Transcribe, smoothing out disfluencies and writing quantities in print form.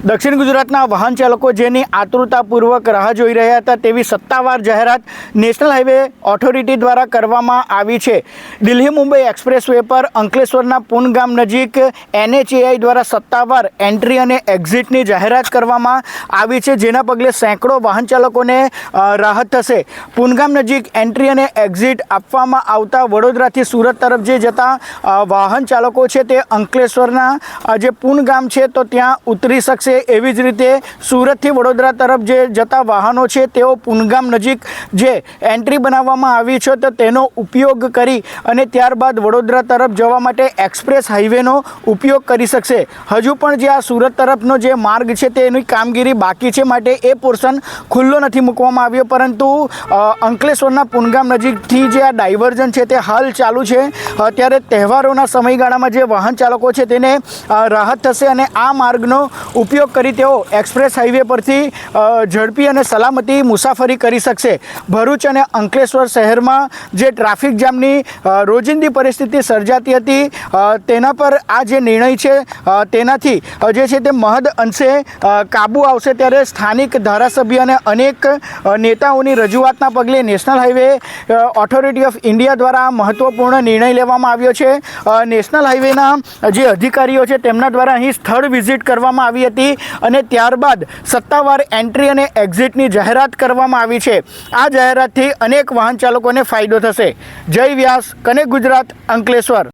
દક્ષિણ ગુજરાતના વાહન ચાલકો જેની આતુરતાપૂર્વક રાહ જોઈ રહ્યા હતા તેવી સત્તાવાર જાહેરાત નેશનલ હાઈવે ઓથોરિટી દ્વારા કરવામાં આવી છે। દિલ્હી મુંબઈ એક્સપ્રેસ વે પર અંકલેશ્વરના પૂન ગામ નજીક NHAI દ્વારા સત્તાવાર એન્ટ્રી અને એક્ઝિટની જાહેરાત કરવામાં આવી છે, જેના પગલે સેંકડો વાહન ચાલકોને રાહત થશે। પૂન ગામ નજીક એન્ટ્રી અને એક્ઝિટ આપવામાં આવતા વડોદરાથી સુરત તરફ જે જતા વાહન ચાલકો છે તે અંકલેશ્વરના જે પૂન ગામ છે તો ત્યાં ઉતરી શકશે। એવી જ રીતે સુરતથી વડોદરા તરફ જે જતા વાહનો છે તેઓ પૂનગામ નજીક જે એન્ટ્રી બનાવવામાં આવી છે તો તેનો ઉપયોગ કરી અને ત્યારબાદ વડોદરા તરફ જવા માટે એક્સપ્રેસ હાઈવેનો ઉપયોગ કરી શકશે। હજુ પણ જે આ સુરત તરફનો જે માર્ગ છે તેની કામગીરી બાકી છે, માટે એ પોર્શન ખુલ્લો નથી મૂકવામાં આવ્યો, પરંતુ અંકલેશ્વરના પૂનગામ નજીકથી જે આ ડાયવર્ઝન છે તે હાલ ચાલુ છે। ત્યારે તહેવારોના સમયગાળામાં જે વાહન ચાલકો છે તેને રાહત થશે અને આ માર્ગનો ઉપયોગ કરી તેઓ એક્સપ્રેસ હાઈવે પરથી ઝડપી અને સલામતી મુસાફરી કરી શકશે। ભરૂચ અને અંકલેશ્વર શહેરમાં જે ટ્રાફિક જામની રોજિંદી પરિસ્થિતિ સર્જાતી હતી તેના પર આ જે નિર્ણય છે તેનાથી જે છે તે મહદ અંશે કાબૂ આવશે। ત્યારે સ્થાનિક ધારાસભ્ય અને અનેક નેતાઓની રજૂઆતના પગલે national highway authority of India દ્વારા મહત્ત્વપૂર્ણ નિર્ણય લેવામાં આવ્યો છે। નેશનલ હાઈવેના જે અધિકારીઓ છે તેમના દ્વારા અહીં સ્થળ વિઝિટ કરવામાં આવી હતી અને ત્યારબાદ સત્તાવાર એન્ટ્રી અને એક્ઝિટની જાહેરાત કરવામાં આવી છે। આ જાહેરાતથી અનેક વાહન ચાલકોને ફાયદો થશે। જય વ્યાસ, કનેક્ટ ગુજરાત, અંકલેશ્વર।